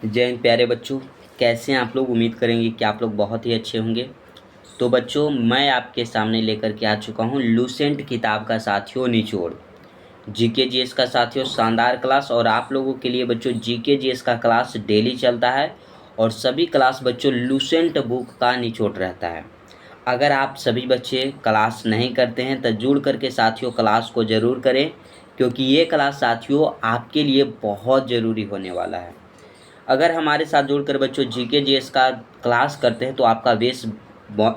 जय हिंद प्यारे बच्चों, कैसे हैं आप लोग। उम्मीद करेंगे कि आप लोग बहुत ही अच्छे होंगे। तो बच्चों, मैं आपके सामने लेकर के आ चुका हूं लूसेंट किताब का साथियों निचोड़। जीके जीएस का साथियों शानदार क्लास। और आप लोगों के लिए बच्चों जीके जीएस का क्लास डेली चलता है और सभी क्लास बच्चों लूसेंट बुक का निचोड़ रहता है। अगर आप सभी बच्चे क्लास नहीं करते हैं तो जुड़ करके साथियों क्लास को ज़रूर करें, क्योंकि ये क्लास साथियों आपके लिए बहुत ज़रूरी होने वाला है। अगर हमारे साथ जुड़कर बच्चों जीके जीएस का क्लास करते हैं तो आपका बेस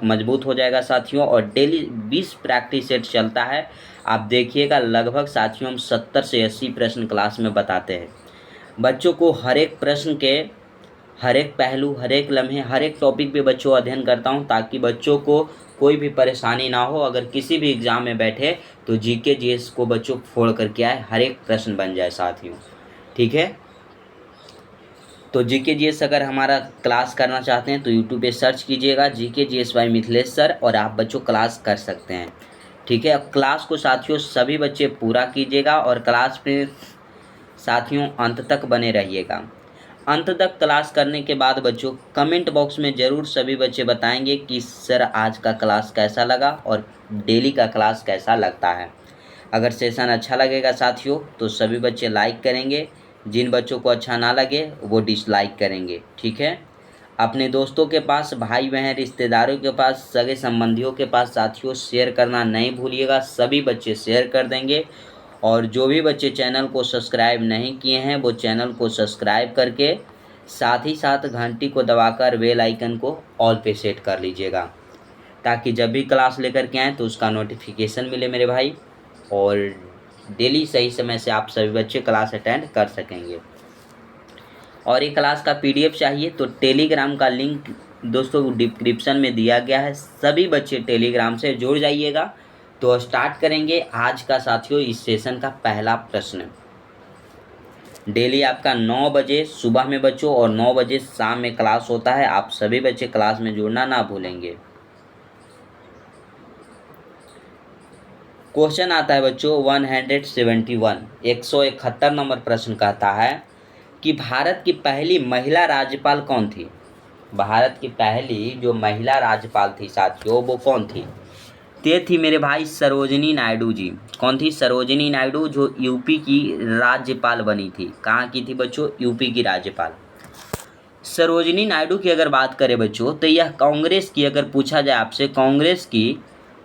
मजबूत हो जाएगा साथियों। और डेली 20 प्रैक्टिस सेट चलता है। आप देखिएगा लगभग साथियों हम 70 से 80 प्रश्न क्लास में बताते हैं। बच्चों को हर एक प्रश्न के हर एक पहलू, हर एक लम्हे, हर एक टॉपिक पे बच्चों अध्ययन करता हूँ, ताकि बच्चों को कोई भी परेशानी ना हो। अगर किसी भी एग्ज़ाम में बैठे तो जीके जीएस को बच्चों फोड़ करके आए, हर एक प्रश्न बन जाए साथियों। ठीक है। तो जीके जीएस अगर हमारा क्लास करना चाहते हैं तो यूट्यूब पे सर्च कीजिएगा GK GS bye Mithilesh sir, और आप बच्चों क्लास कर सकते हैं। ठीक है। अब क्लास को साथियों सभी बच्चे पूरा कीजिएगा और क्लास में साथियों अंत तक बने रहिएगा। अंत तक क्लास करने के बाद बच्चों कमेंट बॉक्स में ज़रूर सभी बच्चे बताएंगे कि सर आज का क्लास कैसा लगा और डेली का क्लास कैसा लगता है। अगर सेशन अच्छा लगेगा साथियों तो सभी बच्चे लाइक करेंगे, जिन बच्चों को अच्छा ना लगे वो डिसलाइक करेंगे। ठीक है। अपने दोस्तों के पास, भाई बहन, रिश्तेदारों के पास, सगे संबंधियों के पास साथियों शेयर करना नहीं भूलिएगा। सभी बच्चे शेयर कर देंगे। और जो भी बच्चे चैनल को सब्सक्राइब नहीं किए हैं वो चैनल को सब्सक्राइब करके साथ ही साथ घंटी को दबाकर बेल आइकन को ऑल पे सेट कर लीजिएगा, ताकि जब भी क्लास लेकर के आएँ तो उसका नोटिफिकेशन मिले मेरे भाई, और डेली सही समय से आप सभी बच्चे क्लास अटेंड कर सकेंगे। और ये क्लास का पीडीएफ चाहिए तो टेलीग्राम का लिंक दोस्तों डिस्क्रिप्शन में दिया गया है। सभी बच्चे टेलीग्राम से जुड़ जाइएगा। तो स्टार्ट करेंगे आज का साथियों इस सेशन का पहला प्रश्न। डेली आपका 9 बजे सुबह में बच्चों और 9 बजे शाम में क्लास होता है। आप सभी बच्चे क्लास में जुड़ना ना भूलेंगे। क्वेश्चन आता है बच्चों 171 171 नंबर प्रश्न कहता है कि भारत की पहली महिला राज्यपाल कौन थी। भारत की पहली जो महिला राज्यपाल थी साथियों वो कौन थी। ते थी मेरे भाई सरोजिनी नायडू जी। कौन थी? सरोजिनी नायडू, जो यूपी की राज्यपाल बनी थी। कहाँ की थी बच्चों? यूपी की राज्यपाल। सरोजिनी नायडू की अगर बात करें बच्चों तो यह कांग्रेस की, अगर पूछा जाए आपसे, कांग्रेस की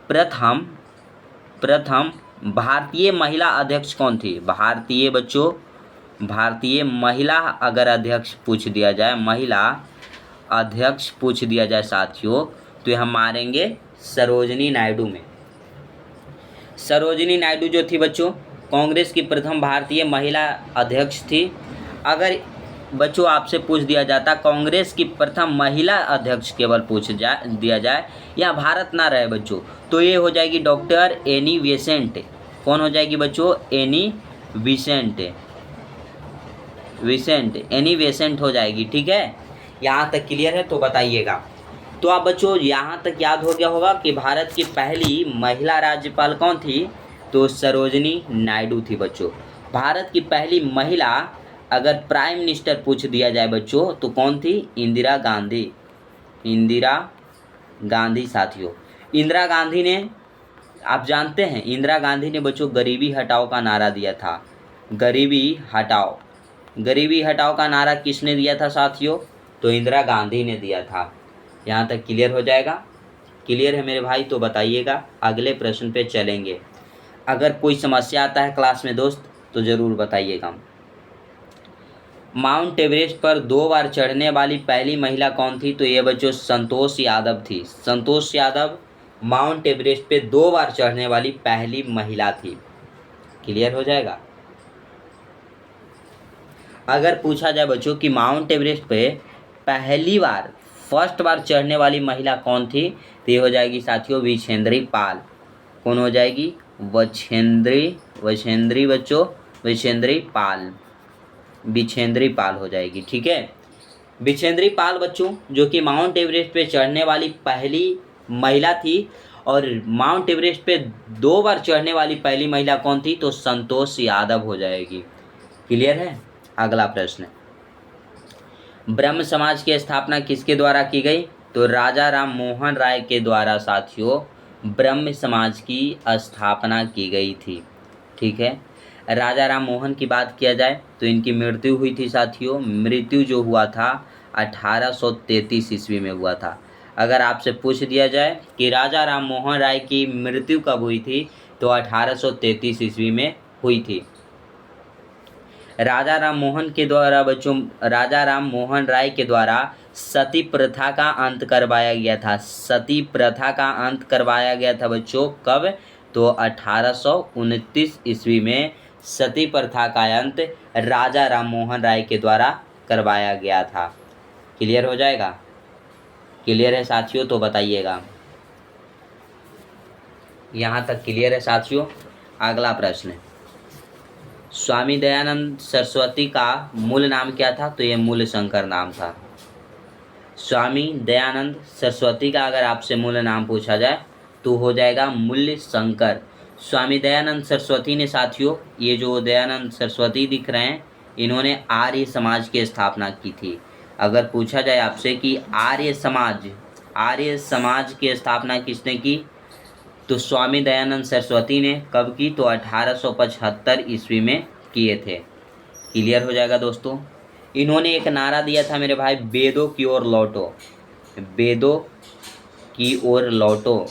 प्रथम प्रथम भारतीय महिला अध्यक्ष कौन थी। भारतीय बच्चों, भारतीय महिला अगर अध्यक्ष पूछ दिया जाए, महिला अध्यक्ष पूछ दिया जाए साथियों, तो ये हम मारेंगे सरोजिनी नायडू में। सरोजिनी नायडू जो थी बच्चों कांग्रेस की प्रथम भारतीय महिला अध्यक्ष थी। अगर बच्चों आपसे पूछ दिया जाता कांग्रेस की प्रथम महिला अध्यक्ष केवल दिया जाए, या भारत ना रहे बच्चों, तो ये हो जाएगी डॉक्टर एनी बेसेंट। कौन हो जाएगी बच्चों? एनी एनी बेसेंट हो जाएगी। ठीक है। यहाँ तक क्लियर है तो बताइएगा। तो आप बच्चों यहाँ तक याद हो गया होगा कि भारत की पहली महिला राज्यपाल कौन थी, तो सरोजिनी नायडू थी बच्चों। भारत की पहली महिला अगर प्राइम मिनिस्टर पूछ दिया जाए बच्चों तो कौन थी? इंदिरा गांधी। इंदिरा गांधी साथियों। इंदिरा गांधी ने, आप जानते हैं इंदिरा गांधी ने बच्चों गरीबी हटाओ का नारा दिया था। गरीबी हटाओ, गरीबी हटाओ का नारा किसने दिया था साथियों? तो इंदिरा गांधी ने दिया था। यहाँ तक क्लियर हो जाएगा। क्लियर है मेरे भाई तो बताइएगा। अगले प्रश्न पे चलेंगे। अगर कोई समस्या आता है क्लास में दोस्त तो ज़रूर बताइएगा। माउंट एवरेस्ट पर 2 बार चढ़ने वाली पहली महिला कौन थी? तो ये बच्चों संतोष यादव थी। संतोष यादव माउंट एवरेस्ट पे 2 बार चढ़ने वाली पहली महिला थी। क्लियर हो जाएगा। अगर पूछा जाए बच्चों कि माउंट एवरेस्ट पे पहली बार, फर्स्ट बार चढ़ने वाली महिला कौन थी, तो ये हो जाएगी साथियों विछेंद्री पाल। कौन हो जाएगी? विछेंद्री बच्चों, विछेंद्री पाल, विछेंद्री पाल हो जाएगी। ठीक है। विछेंद्री पाल बच्चों जो कि माउंट एवरेस्ट पे चढ़ने वाली पहली महिला थी। और माउंट एवरेस्ट पे 2 बार चढ़ने वाली पहली महिला कौन थी? तो संतोष यादव हो जाएगी। क्लियर है। अगला प्रश्न, ब्रह्म समाज की स्थापना किसके द्वारा की गई? तो राजा राम मोहन राय के द्वारा साथियों ब्रह्म समाज की स्थापना की गई थी। ठीक है, राजा राम मोहन की बात किया जाए तो इनकी मृत्यु हुई थी साथियों। मृत्यु जो हुआ था 1833 ईस्वी में हुआ था। अगर आपसे पूछ दिया जाए कि राजा राम मोहन राय की मृत्यु कब हुई थी, तो 1833 ईस्वी में हुई थी। राजा राम मोहन के द्वारा बच्चों, राजा राम मोहन राय के द्वारा सती प्रथा का अंत करवाया गया था। सती प्रथा का अंत करवाया गया था बच्चों, कब? तो 1829 ईस्वी में सती प्रथा का अंत राजा राम मोहन राय के द्वारा करवाया गया था। क्लियर हो जाएगा? क्लियर है साथियों? तो बताइएगा। यहाँ तक क्लियर है साथियों? अगला प्रश्न, स्वामी दयानंद सरस्वती का मूल नाम क्या था? तो ये मूल शंकर नाम था। स्वामी दयानंद सरस्वती का अगर आपसे मूल नाम पूछा जाए तो हो जाएगा मूल्य शंकर। स्वामी दयानंद सरस्वती ने साथियों, ये जो दयानंद सरस्वती दिख रहे हैं, इन्होंने आर्य समाज की स्थापना की थी। अगर पूछा जाए आपसे कि आर्य समाज की स्थापना किसने की, तो स्वामी दयानंद सरस्वती ने कब की? तो 1875 ईस्वी में किए थे। क्लियर हो जाएगा दोस्तों? इन्होंने एक नारा दिया था मेरे भाई, वेदों की ओर लौटो, वेदों की ओर लौटो।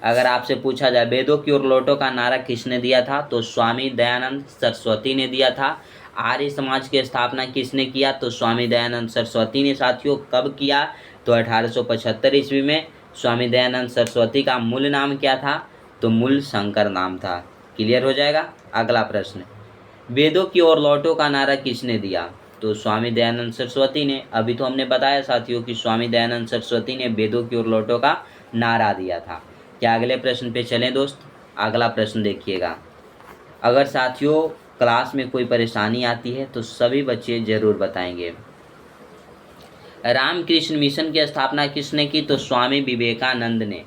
अगर आपसे पूछा जाए वेदों की ओर लौटो का नारा किसने दिया था, तो स्वामी दयानंद सरस्वती ने दिया था। आर्य समाज की स्थापना किसने किया? तो स्वामी दयानंद सरस्वती ने साथियों। कब किया? तो 1875 ईस्वी में। स्वामी दयानंद सरस्वती का मूल नाम क्या था? तो मूल शंकर नाम था। क्लियर हो जाएगा? अगला प्रश्न, वेदों की ओर लौटो का नारा किसने दिया? तो स्वामी दयानंद सरस्वती ने। अभी तो हमने बताया साथियों कि स्वामी दयानंद सरस्वती ने वेदों की ओर लौटो का नारा दिया था। क्या अगले प्रश्न पे चलें दोस्त? अगला प्रश्न देखिएगा। अगर साथियों क्लास में कोई परेशानी आती है तो सभी बच्चे जरूर बताएंगे। रामकृष्ण मिशन की स्थापना किसने की? तो स्वामी विवेकानंद ने।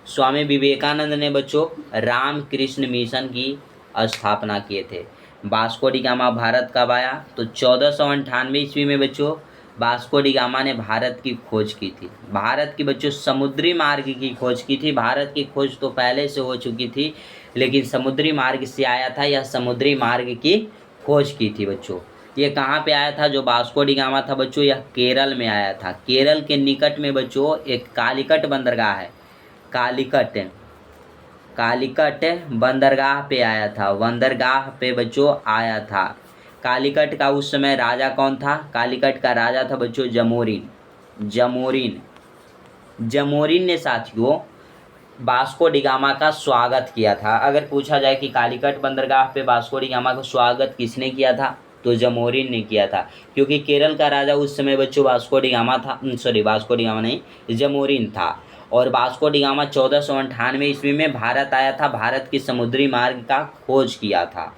स्वामी विवेकानंद ने बच्चों रामकृष्ण मिशन की स्थापना किए थे। वास्को डी गामा भारत कब आया? तो 1498 ईस्वी में बच्चों वास्को डी गामा ने भारत की खोज की थी। भारत की बच्चों समुद्री मार्ग की खोज की थी। भारत की खोज तो पहले से हो चुकी थी, लेकिन समुद्री मार्ग से आया था, यह समुद्री मार्ग की खोज की थी बच्चों। ये कहाँ पे आया था? जो वास्को डी गामा था बच्चों, यह केरल में आया था। केरल के निकट में बच्चों एक कालीकट बंदरगाह है। कालीकट बंदरगाह पे आया था। बंदरगाह पे बच्चों आया था। कालीकट का उस समय राजा कौन था? कालीकट का राजा था बच्चों जमोरिन ने साथियों वास्को डी गामा का स्वागत किया था। अगर पूछा जाए कि कालीकट बंदरगाह पे वास्को डी गामा का स्वागत किसने किया था, तो जमोरिन ने किया था। क्योंकि केरल का राजा उस समय बच्चों वास्को डी गामा था, वास्को डी गामा नहीं, जमोरिन था। और वास्को डी गामा 1498 ईस्वी में भारत आया था। भारत की समुद्री मार्ग का खोज किया था।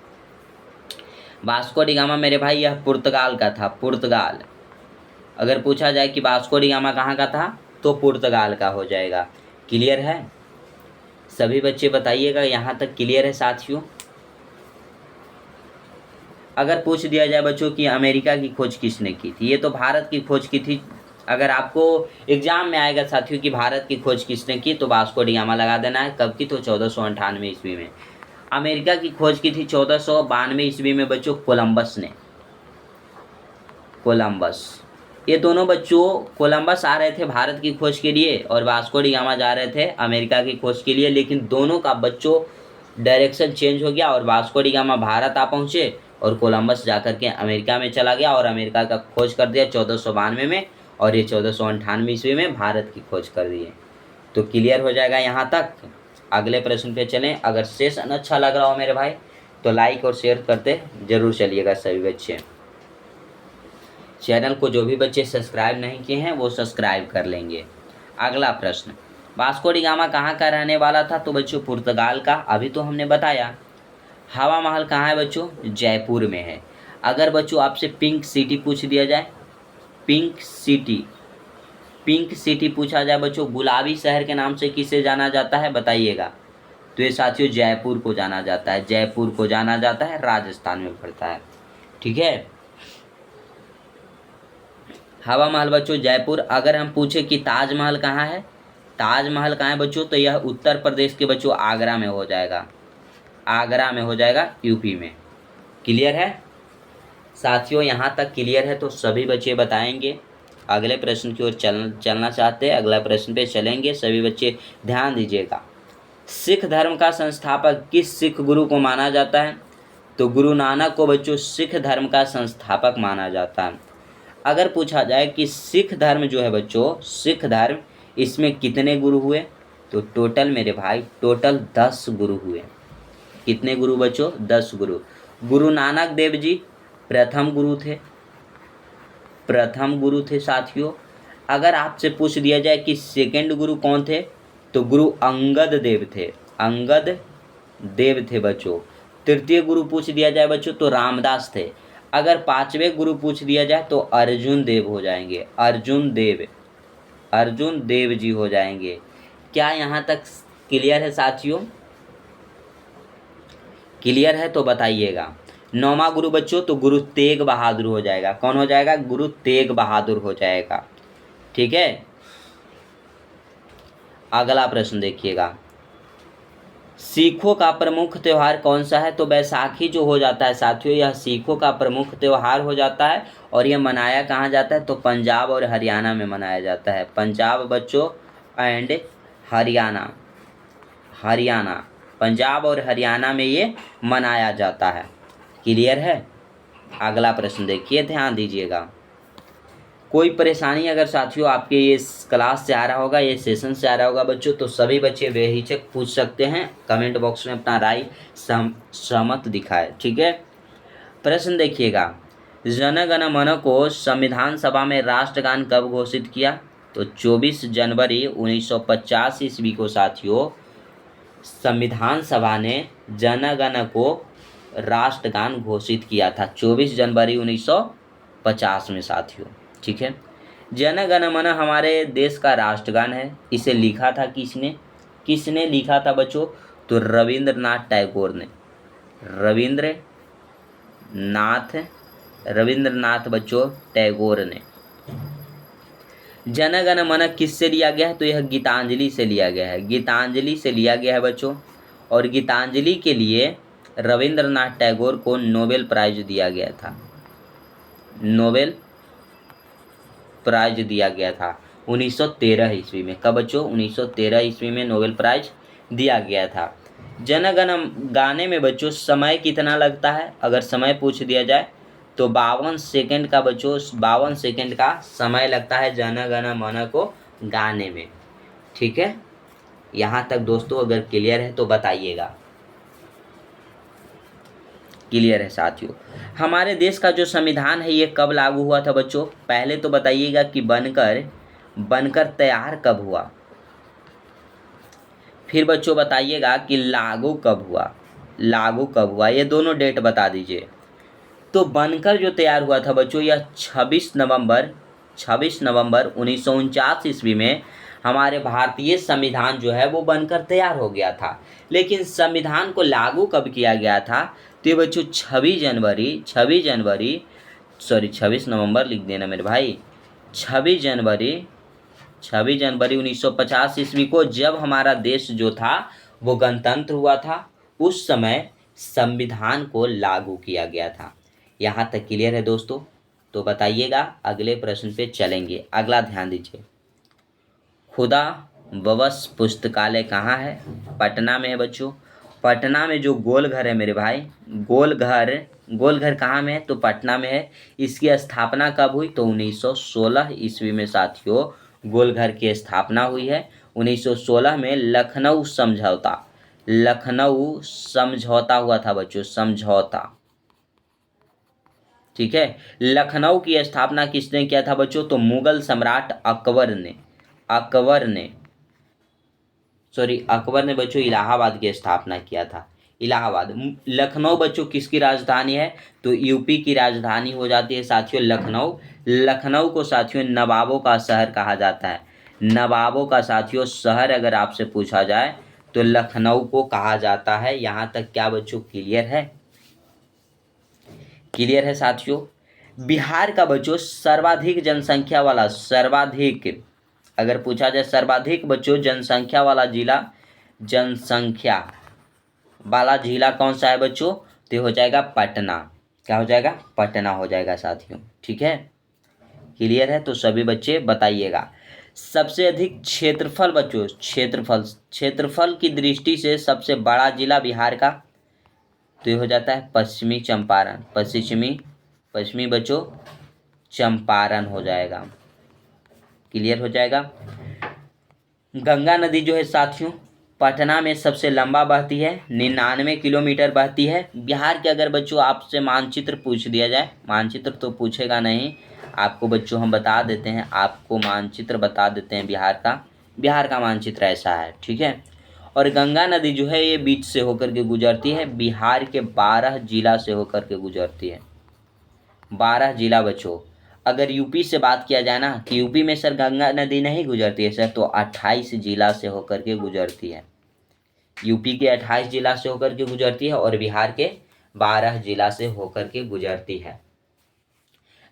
वास्को डी गामा मेरे भाई यह पुर्तगाल का था। पुर्तगाल। अगर पूछा जाए कि वास्को डी गामा कहाँ का था, तो पुर्तगाल का हो जाएगा। क्लियर है? सभी बच्चे बताइएगा। यहाँ तक क्लियर है साथियों? अगर पूछ दिया जाए बच्चों कि अमेरिका की खोज किसने की थी, ये तो भारत की खोज की थी। अगर आपको एग्जाम में आएगा साथियों कि भारत की खोज किसने की, तो वास्को डी गामा लगा देना है। कब की? तो 1498 ईस्वी में। अमेरिका की खोज की थी 1492 ईस्वी में बच्चों कोलंबस ने। ये दोनों बच्चों, कोलंबस आ रहे थे भारत की खोज के लिए और वास्को डी गामा जा रहे थे अमेरिका की खोज के लिए, लेकिन दोनों का बच्चों डायरेक्शन चेंज हो गया और वास्को डी गामा भारत आ पहुँचे और कोलंबस जाकर के अमेरिका में चला गया और अमेरिका का खोज कर दिया 1492 में, और ये 1498 ईस्वी में भारत की खोज कर दिए। तो क्लियर हो जाएगा यहाँ तक। अगले प्रश्न पे चलें। अगर सेशन अच्छा लग रहा हो मेरे भाई तो लाइक और शेयर करते जरूर चलिएगा सभी बच्चे। चैनल को जो भी बच्चे सब्सक्राइब नहीं किए हैं वो सब्सक्राइब कर लेंगे। अगला प्रश्न, वास्को डी गामा कहाँ का रहने वाला था? तो बच्चों पुर्तगाल का। अभी तो हमने बताया। हवा महल कहाँ है बच्चों? जयपुर में है। अगर बच्चों आपसे पिंक सिटी पूछ दिया जाए, पिंक सिटी पूछा जाए बच्चों, गुलाबी शहर के नाम से किसे जाना जाता है बताइएगा? तो ये साथियों जयपुर को जाना जाता है। जयपुर को जाना जाता है, राजस्थान में पड़ता है। ठीक है। हवा महल बच्चों जयपुर। अगर हम पूछे कि ताजमहल कहाँ है, ताजमहल कहाँ है बच्चों, तो यह उत्तर प्रदेश के बच्चों आगरा में हो जाएगा, आगरा में हो जाएगा, यूपी में। क्लियर है साथियों, यहाँ तक क्लियर है तो सभी बच्चे बताएंगे। अगले प्रश्न की ओर चलना चाहते हैं, अगला प्रश्न पे चलेंगे, सभी बच्चे ध्यान दीजिएगा। सिख धर्म का संस्थापक किस सिख गुरु को माना जाता है, तो गुरु नानक को बच्चों सिख धर्म का संस्थापक माना जाता है। अगर पूछा जाए कि सिख धर्म जो है बच्चों, सिख धर्म, इसमें कितने गुरु हुए, तो टोटल मेरे भाई टोटल 10 गुरु हुए। कितने गुरु बच्चों, 10 गुरु। गुरु नानक देव जी प्रथम गुरु थे, प्रथम गुरु थे साथियों। अगर आपसे पूछ दिया जाए कि सेकंड गुरु कौन थे, तो गुरु अंगद देव थे, अंगद देव थे बच्चों। तृतीय गुरु पूछ दिया जाए बच्चों तो रामदास थे। अगर पांचवें गुरु पूछ दिया जाए तो अर्जुन देव हो जाएंगे, अर्जुन देव, अर्जुन देव जी हो जाएंगे। क्या यहाँ तक क्लियर है साथियों, क्लियर है तो बताइएगा। नौवां गुरु बच्चों तो गुरु तेग बहादुर हो जाएगा। कौन हो जाएगा, गुरु तेग बहादुर हो जाएगा। ठीक है, अगला प्रश्न देखिएगा। सिखों का प्रमुख त्यौहार कौन सा है, तो बैसाखी जो हो जाता है साथियों, यह सिखों का प्रमुख त्यौहार हो जाता है। और यह मनाया कहाँ जाता है, तो पंजाब और हरियाणा में मनाया जाता है। पंजाब बच्चों एंड हरियाणा, हरियाणा, पंजाब और हरियाणा में ये मनाया जाता है। क्लियर है, अगला प्रश्न देखिए, ध्यान दीजिएगा। कोई परेशानी अगर साथियों आपके ये क्लास से आ रहा होगा, ये सेशन से आ रहा होगा बच्चों, तो सभी बच्चे बेहिचक पूछ सकते हैं, कमेंट बॉक्स में अपना राय सहमत दिखाए। ठीक है, प्रश्न देखिएगा। जन गण मन को संविधान सभा में राष्ट्रगान कब घोषित किया, तो 24 जनवरी 1950 ईस्वी को साथियों संविधान सभा ने जन गण को राष्ट्रगान घोषित किया था, 24 जनवरी 1950 में साथियों। ठीक है, जन गण मन हमारे देश का राष्ट्रगान है। इसे लिखा था किसने, किसने लिखा था बच्चों, तो रविंद्रनाथ टैगोर ने, रविंद्रनाथ बच्चों टैगोर ने। जन गण मन किससे लिया गया है, तो यह गीतांजलि से लिया गया है, गीतांजलि से लिया गया है बच्चों। और गीतांजलि के लिए रविंद्रनाथ टैगोर को नोबेल प्राइज दिया गया था, नोबेल प्राइज दिया गया था 1913 ईस्वी में। कब बच्चों, 1913 ईस्वी में नोबेल प्राइज दिया गया था। जन गण गाने में बच्चों समय कितना लगता है, अगर समय पूछ दिया जाए तो 52 सेकंड का बच्चों, 52 सेकंड का समय लगता है जन गण मन को गाने में। ठीक है, यहाँ तक दोस्तों अगर क्लियर है तो बताइएगा। क्लियर है साथियों। हमारे देश का जो संविधान है ये कब लागू हुआ था बच्चों, पहले तो बताइएगा कि बनकर तैयार कब हुआ, फिर बच्चों बताइएगा कि लागू कब हुआ, लागू कब हुआ, ये दोनों डेट बता दीजिए। तो बनकर जो तैयार हुआ था बच्चों यह 26 नवंबर 1949 ईस्वी में हमारे भारतीय संविधान जो है वो बनकर तैयार हो गया था। लेकिन संविधान को लागू कब किया गया था, तो ये बच्चों 26 नवंबर लिख देना मेरे भाई, 26 जनवरी 1950 ईस्वी को जब हमारा देश जो था वो गणतंत्र हुआ था, उस समय संविधान को लागू किया गया था। यहाँ तक क्लियर है दोस्तों, तो बताइएगा। अगले प्रश्न पे चलेंगे, अगला ध्यान दीजिए। खुदा बवस पुस्तकालय कहाँ है, पटना में है बच्चों। पटना में जो गोलघर है मेरे भाई, गोलघर कहाँ में है, तो पटना में है। इसकी स्थापना कब हुई, तो 1916 ईस्वी में साथियों गोलघर की स्थापना हुई है। 1916 में लखनऊ समझौता हुआ था बच्चों, समझौता। ठीक है, लखनऊ की स्थापना किसने किया था बच्चों, तो मुगल सम्राट अकबर ने बच्चों इलाहाबाद की स्थापना किया था। इलाहाबाद, लखनऊ बच्चों किसकी राजधानी है, तो यूपी की राजधानी हो जाती है साथियों लखनऊ। लखनऊ को साथियों नवाबों का शहर कहा जाता है, नवाबों का साथियों शहर अगर आपसे पूछा जाए तो लखनऊ को कहा जाता है। यहाँ तक क्या बच्चों क्लियर है, क्लियर है साथियों। बिहार का बच्चों सर्वाधिक जनसंख्या वाला, सर्वाधिक अगर पूछा जाए सर्वाधिक बच्चों जनसंख्या वाला जिला कौन सा है बच्चों? तो ये हो जाएगा पटना। क्या हो जाएगा? पटना हो जाएगा साथियों। ठीक है, क्लियर है? तो सभी बच्चे बताइएगा। सबसे अधिक क्षेत्रफल बच्चों, क्षेत्रफल की दृष्टि से सबसे बड़ा जिला बिहार का, तो ये हो जाता है पश्चिमी चंपारण। पश्चिमी बच्चों चंपारण हो जाएगा। क्लियर हो जाएगा। गंगा नदी जो है साथियों पटना में सबसे लंबा बहती है, 99 किलोमीटर बहती है। बिहार के अगर बच्चों आपसे मानचित्र पूछ दिया जाए, मानचित्र तो पूछेगा नहीं आपको बच्चों, हम बता देते हैं, आपको मानचित्र बता देते हैं बिहार का मानचित्र ऐसा है। ठीक है, और गंगा नदी जो है ये बीच से होकर के गुजरती है, बिहार के 12 जिला से होकर के गुजरती है। 12 जिला बच्चों। अगर यूपी से बात किया जाए ना कि यूपी में सर गंगा नदी नहीं गुजरती है सर, तो 28 जिला से होकर के गुजरती है। यूपी के 28 जिला से होकर के गुजरती है और बिहार के 12 जिला से होकर के गुजरती है।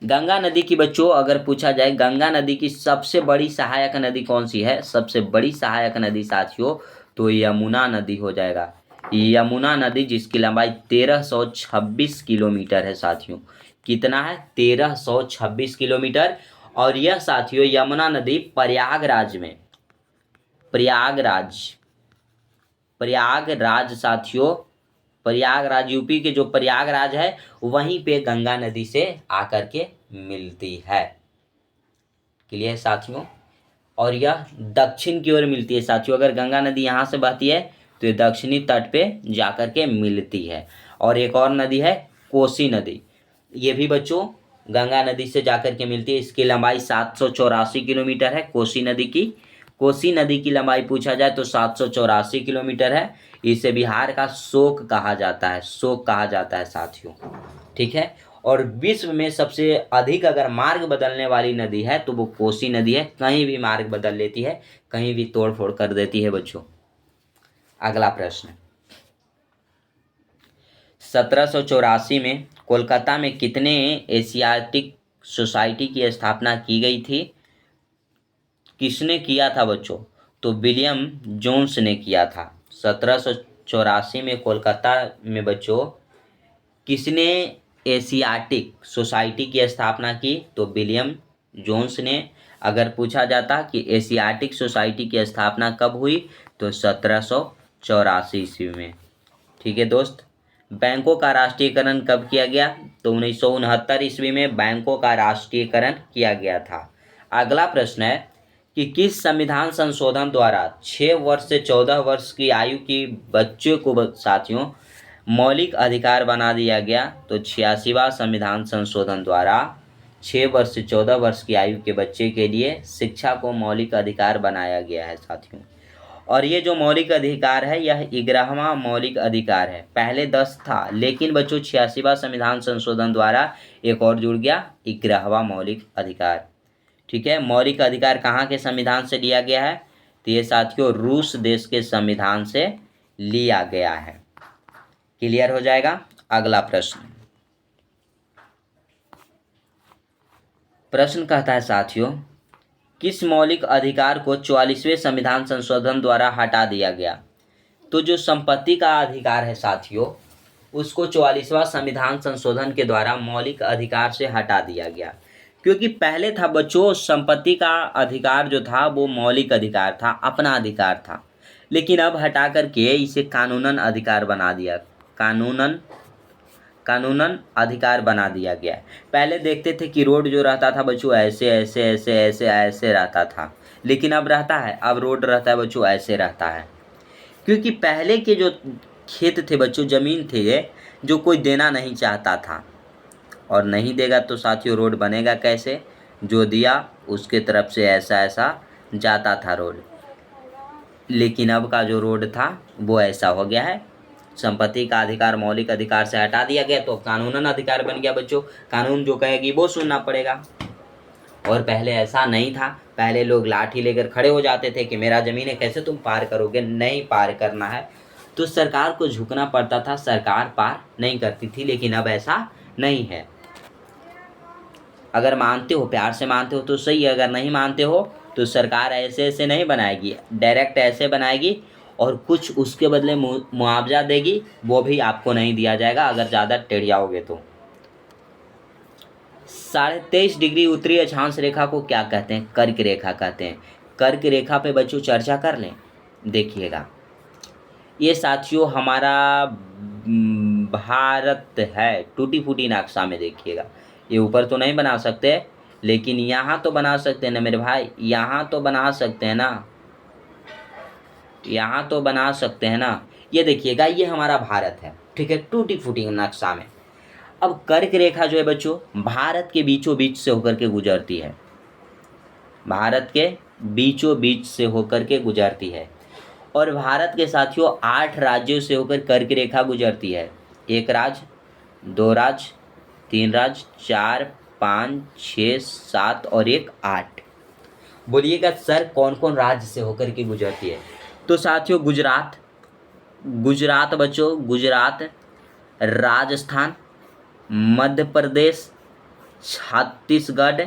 गंगा नदी की बच्चों अगर पूछा जाए गंगा नदी की सबसे बड़ी सहायक नदी कौन सी है? सबसे बड़ी सहायक नदी साथियों तो यमुना नदी हो जाएगा। यमुना नदी जिसकी लंबाई 1326 किलोमीटर है साथियों। कितना है? 1326 किलोमीटर। और यह साथियों यमुना नदी प्रयागराज साथियों, प्रयागराज यूपी के जो प्रयागराज है वहीं पे गंगा नदी से आकर के मिलती है। क्लियर साथियों? और यह दक्षिण की ओर मिलती है साथियों। अगर गंगा नदी यहाँ से बहती है तो ये दक्षिणी तट पे जाकर के मिलती है। और एक और नदी है कोसी नदी, ये भी बच्चों गंगा नदी से जाकर के मिलती है। इसकी लंबाई 784 किलोमीटर है कोसी नदी की लंबाई पूछा जाए तो 784 किलोमीटर है। इसे बिहार का शोक कहा जाता है साथियों। ठीक है, और विश्व में सबसे अधिक अगर मार्ग बदलने वाली नदी है तो वो कोसी नदी है। कहीं भी मार्ग बदल लेती है, कहीं भी तोड़ फोड़ कर देती है बच्चों। अगला प्रश्न, 1784 में कोलकाता में कितने एशियाटिक सोसाइटी की स्थापना की गई थी? किसने किया था बच्चों? तो विलियम जोन्स ने किया था। 1784 में कोलकाता में बच्चों किसने एशियाटिक सोसाइटी की स्थापना की? तो विलियम जोन्स ने। अगर पूछा जाता कि एशियाटिक सोसाइटी की स्थापना कब हुई तो 1784 ईस्वी में। ठीक है दोस्त। बैंकों का राष्ट्रीयकरण कब किया गया? तो 1969 ईस्वी में बैंकों का राष्ट्रीयकरण किया गया था। अगला प्रश्न है कि किस संविधान संशोधन द्वारा 6 वर्ष से 14 वर्ष की आयु की बच्चों को साथियों मौलिक अधिकार बना दिया गया? तो 86वां संविधान संशोधन द्वारा 6 वर्ष से 14 वर्ष की आयु के बच्चे के लिए शिक्षा को मौलिक अधिकार बनाया गया है साथियों। और ये जो मौलिक अधिकार है यह 11वां मौलिक अधिकार है। पहले 10 था लेकिन बच्चों 86वां संविधान संशोधन द्वारा एक और जुड़ गया, 11वां मौलिक अधिकार। ठीक है, मौलिक अधिकार कहाँ के संविधान से लिया गया है? तो ये साथियों रूस देश के संविधान से लिया गया है। क्लियर हो जाएगा। अगला प्रश्न कहता है साथियों किस मौलिक अधिकार को 44वें संविधान संशोधन द्वारा हटा दिया गया? तो जो संपत्ति का अधिकार है साथियों उसको 44वां संविधान संशोधन के द्वारा मौलिक अधिकार से हटा दिया गया। क्योंकि पहले था बच्चों संपत्ति का अधिकार जो था वो मौलिक अधिकार था, अपना अधिकार था, लेकिन अब हटा करके इसे कानूनन अधिकार बना दिया, कानूनन अधिकार बना दिया गया है। पहले देखते थे कि रोड जो रहता था बच्चों ऐसे ऐसे ऐसे ऐसे ऐसे रहता था, लेकिन अब रहता है, अब रोड रहता है बच्चों ऐसे रहता है। क्योंकि पहले के जो खेत थे बच्चों, ज़मीन थे जो कोई देना नहीं चाहता था, और नहीं देगा तो साथियों रोड बनेगा कैसे? जो दिया उसके तरफ से ऐसा ऐसा जाता था रोड। लेकिन अब का जो रोड था वो ऐसा हो गया है, संपत्ति का अधिकार मौलिक अधिकार से हटा दिया गया तो कानूनन अधिकार बन गया बच्चों। कानून जो कहेगी वो सुनना पड़ेगा। और पहले ऐसा नहीं था, पहले लोग लाठी लेकर खड़े हो जाते थे कि मेरा ज़मीन है, कैसे तुम पार करोगे? नहीं पार करना है तो सरकार को झुकना पड़ता था, सरकार पार नहीं करती थी। लेकिन अब ऐसा नहीं है। अगर मानते हो, प्यार से मानते हो तो सही है, अगर नहीं मानते हो तो सरकार ऐसे ऐसे नहीं बनाएगी, डायरेक्ट ऐसे बनाएगी और कुछ उसके बदले मुआवजा देगी, वो भी आपको नहीं दिया जाएगा अगर ज़्यादा टेढ़ियाओगे तो। 23.5 डिग्री उत्तरी अक्षांश रेखा को क्या कहते हैं? कर्क रेखा कहते हैं। कर्क रेखा पे बच्चों चर्चा कर लें। देखिएगा, ये साथियों हमारा भारत है, टूटी फूटी नक्शा में देखिएगा। ये ऊपर तो नहीं बना सकते, लेकिन यहाँ तो बना सकते हैं ना मेरे भाई, यहाँ तो बना सकते हैं ना, यहाँ तो बना सकते हैं ना। ये देखिएगा, ये हमारा भारत है, ठीक है, टूटी फूटी नक्शा में। अब कर्क रेखा जो है बच्चों भारत के बीचों बीच से होकर के गुजरती है, भारत के बीचों बीच से होकर के गुजरती है। और भारत के साथियों 8 राज्यों से होकर कर्क रेखा गुजरती है। 1 राज्य, 2 राज्य, 3 राज्य, 4, 5, 6, 7 और 1, 8। बोलिएगा सर कौन कौन राज्य से होकर के गुजरती है? तो साथियों गुजरात, गुजरात बच्चों, गुजरात, राजस्थान, मध्य प्रदेश, छत्तीसगढ़,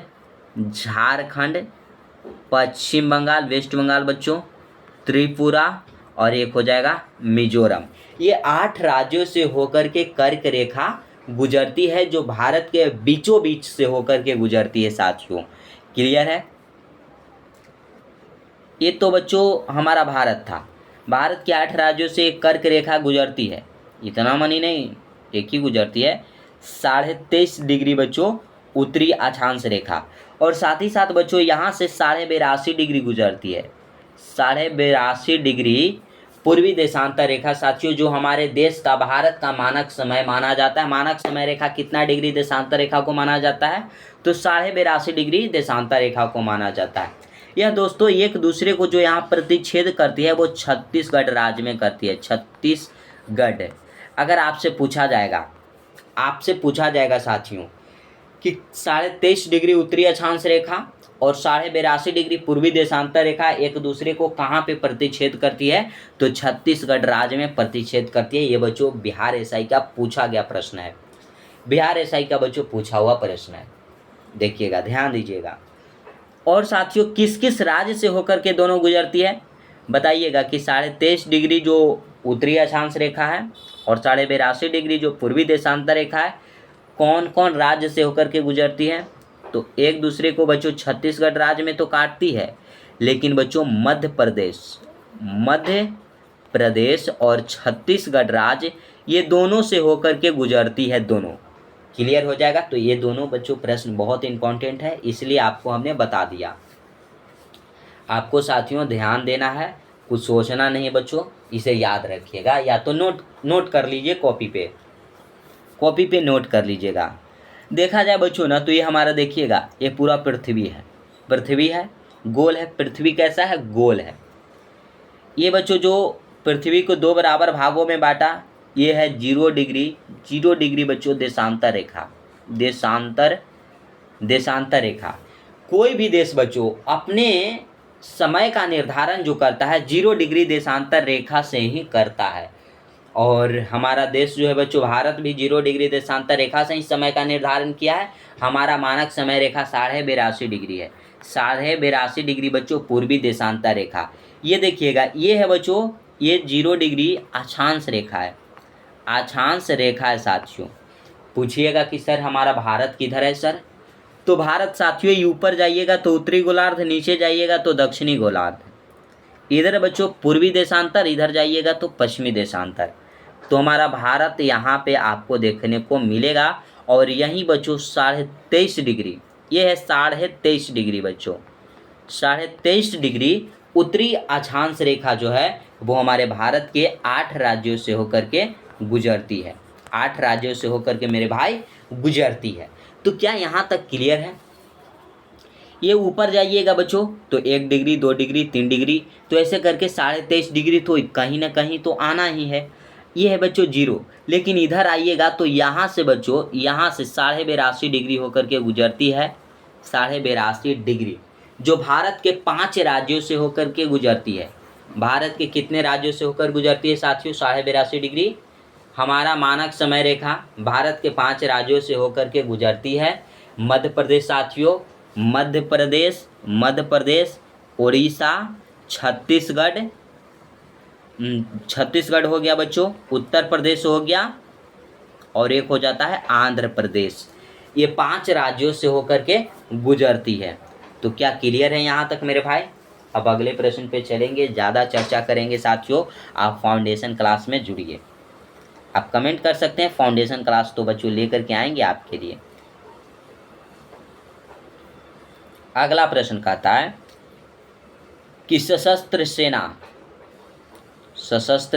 झारखंड, पश्चिम बंगाल, वेस्ट बंगाल बच्चों, त्रिपुरा और एक हो जाएगा मिजोरम। ये 8 राज्यों से होकर के कर्क रेखा गुजरती है, जो भारत के बीचों बीच से होकर के गुजरती है साथियों। क्लियर है? ये तो बच्चों हमारा भारत था। भारत के 8 राज्यों से एक कर्क रेखा गुजरती है, इतना मनी नहीं, एक ही गुजरती है। 23.5 डिग्री बच्चों उत्तरी अक्षांश रेखा, और साथ ही साथ बच्चों यहाँ से 82.5 डिग्री गुजरती है। 82.5 डिग्री पूर्वी देशांतर रेखा साथियों, जो हमारे देश का, भारत का मानक समय माना जाता है। मानक समय रेखा कितना डिग्री देशांतर रेखा को माना जाता है? तो 82.5 डिग्री देशांतर रेखा को माना जाता है। यह दोस्तों एक दूसरे को जो यहाँ प्रतिच्छेद करती है वो छत्तीसगढ़ राज्य में करती है। छत्तीसगढ़। अगर आपसे पूछा जाएगा साथियों कि 23.5 डिग्री उत्तरी अक्षांश रेखा और 82.5 डिग्री पूर्वी देशांतर रेखा एक दूसरे को कहाँ पे प्रतिच्छेद करती है? तो छत्तीसगढ़ राज्य में प्रतिच्छेद करती है। ये बच्चों बिहार एसआई का पूछा गया प्रश्न है, बिहार एसआई का बच्चों पूछा हुआ प्रश्न है, देखिएगा, ध्यान दीजिएगा। और साथियों किस किस राज्य से होकर के दोनों गुजरती है? बताइएगा कि 23.5 डिग्री जो उत्तरी अक्षांश रेखा है और 82.5 डिग्री जो पूर्वी देशांतर रेखा है, कौन कौन राज्य से होकर के गुजरती है? तो एक दूसरे को बच्चों छत्तीसगढ़ राज्य में तो काटती है, लेकिन बच्चों मध्य प्रदेश और छत्तीसगढ़ राज्य, ये दोनों से होकर के गुजरती है, दोनों। क्लियर हो जाएगा? तो ये दोनों बच्चों प्रश्न बहुत इंपॉर्टेंट है, इसलिए आपको हमने बता दिया। आपको साथियों ध्यान देना है, कुछ सोचना नहीं है बच्चों, इसे याद रखिएगा, या तो नोट कर लीजिए, कॉपी पे नोट कर लीजिएगा। देखा जाए बच्चों ना, तो ये हमारा देखिएगा, ये पूरा पृथ्वी है, गोल है। पृथ्वी कैसा है? गोल है। ये बच्चों जो पृथ्वी को 2 बराबर भागों में बांटा, ये है 0 डिग्री बच्चों देशांतर रेखा। कोई भी देश बच्चों अपने समय का निर्धारण जो करता है 0 डिग्री देशांतर रेखा से ही करता है। और हमारा देश जो है बच्चों भारत भी 0 डिग्री देशांतर रेखा से ही समय का निर्धारण किया है। हमारा मानक समय रेखा 82.5 डिग्री है। 82.5 डिग्री बच्चों पूर्वी देशांतर रेखा। ये देखिएगा, ये है बच्चों, ये 0 डिग्री अक्षांश रेखा है साथियों। पूछिएगा कि सर हमारा भारत किधर है सर? तो भारत साथियों ये ऊपर जाइएगा तो उत्तरी गोलार्ध, नीचे जाइएगा तो दक्षिणी गोलार्ध। इधर बच्चों पूर्वी देशांतर, इधर जाइएगा तो पश्चिमी देशांतर। तो हमारा भारत यहाँ पे आपको देखने को मिलेगा। और यहीं बच्चों 23.5 डिग्री, ये है 23.5 डिग्री बच्चों, 23.5 डिग्री उत्तरी अक्षांश रेखा जो है वो हमारे भारत के 8 राज्यों से होकर के गुजरती है। 8 राज्यों से होकर के मेरे भाई गुजरती है। तो क्या यहाँ तक क्लियर है? ये ऊपर जाइएगा बच्चों तो 1 डिग्री, 2 डिग्री, 3 डिग्री, तो ऐसे करके 23.5 डिग्री तो कहीं ना कहीं तो आना ही है। ये है बच्चों 0। लेकिन इधर आइएगा तो यहाँ से बच्चों, यहाँ से 82.5 डिग्री होकर के गुजरती है। 82.5 डिग्री जो भारत के 5 राज्यों से होकर के गुजरती है। भारत के कितने राज्यों से होकर गुजरती है साथियों? 82.5 डिग्री हमारा मानक समय रेखा भारत के 5 राज्यों से होकर के गुजरती है। मध्य प्रदेश साथियों, मध्य प्रदेश, उड़ीसा, छत्तीसगढ़, छत्तीसगढ़ हो गया बच्चों, उत्तर प्रदेश हो गया, और एक हो जाता है आंध्र प्रदेश। ये 5 राज्यों से होकर के गुजरती है। तो क्या क्लियर है यहाँ तक मेरे भाई? अब अगले प्रश्न पे चलेंगे, ज़्यादा चर्चा करेंगे साथियों। आप फाउंडेशन क्लास में जुड़िए। आप कमेंट कर सकते हैं, फाउंडेशन क्लास तो बच्चों लेकर के आएंगे आपके लिए। अगला प्रश्न कहता है कि सशस्त्र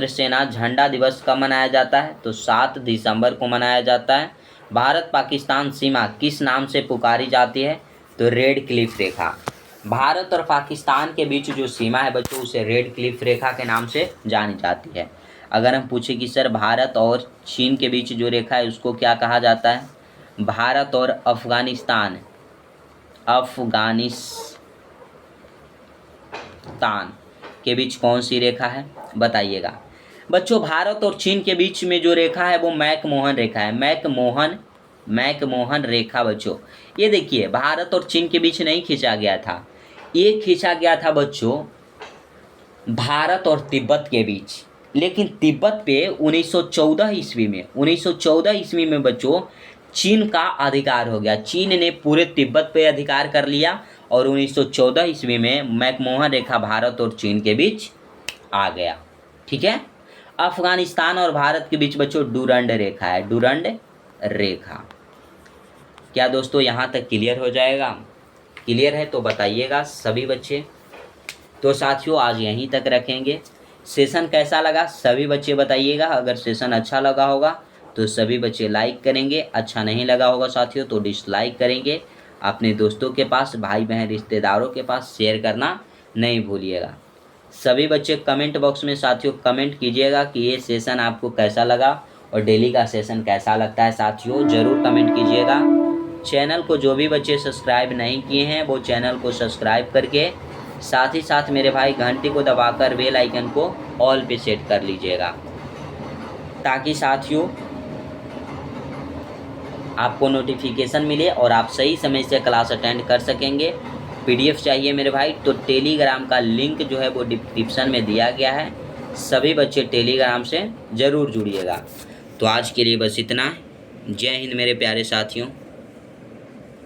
सेना झंडा दिवस कब मनाया जाता है? तो 7 दिसंबर को मनाया जाता है। भारत पाकिस्तान सीमा किस नाम से पुकारी जाती है? तो रेड क्लिफ रेखा। भारत और पाकिस्तान के बीच जो सीमा है बच्चों, उसे रेड क्लिफ रेखा के नाम से जानी जाती है। अगर हम पूछे कि सर भारत और चीन के बीच जो रेखा है उसको क्या कहा जाता है? भारत और अफगानिस्तान के बीच कौन सी रेखा है? बताइएगा बच्चों। भारत और चीन के बीच में जो रेखा है वो मैकमोहन रेखा है। मैकमोहन रेखा बच्चों। ये देखिए, भारत और चीन के बीच नहीं खींचा गया था, ये खींचा गया था बच्चों भारत और तिब्बत के बीच। लेकिन तिब्बत पे 1914 ईस्वी में बच्चों चीन का अधिकार हो गया। चीन ने पूरे तिब्बत पे अधिकार कर लिया और 1914 ईस्वी में मैकमोहन रेखा भारत और चीन के बीच आ गया। ठीक है। अफगानिस्तान और भारत के बीच बच्चों डुरंड रेखा है, डुरंड रेखा। क्या दोस्तों यहाँ तक क्लियर हो जाएगा? क्लियर है तो बताइएगा सभी बच्चे। तो साथियों आज यहीं तक रखेंगे। सेशन कैसा लगा सभी बच्चे बताइएगा। अगर सेशन अच्छा लगा होगा तो सभी बच्चे लाइक करेंगे, अच्छा नहीं लगा होगा साथियों तो डिसलाइक करेंगे। अपने दोस्तों के पास, भाई बहन, रिश्तेदारों के पास शेयर करना नहीं भूलिएगा। सभी बच्चे कमेंट बॉक्स में साथियों कमेंट कीजिएगा कि ये सेशन आपको कैसा लगा और डेली का सेशन कैसा लगता है साथियों, ज़रूर कमेंट कीजिएगा। चैनल को जो भी बच्चे सब्सक्राइब नहीं किए हैं वो चैनल को सब्सक्राइब करके साथ ही साथ मेरे भाई घंटी को दबाकर बेल आइकन को ऑल पे सेट कर लीजिएगा, ताकि साथियों आपको नोटिफिकेशन मिले और आप सही समय से क्लास अटेंड कर सकेंगे। पीडीएफ चाहिए मेरे भाई तो टेलीग्राम का लिंक जो है वो डिस्क्रिप्शन में दिया गया है। सभी बच्चे टेलीग्राम से ज़रूर जुड़िएगा। तो आज के लिए बस इतना। जय हिंद मेरे प्यारे साथियों।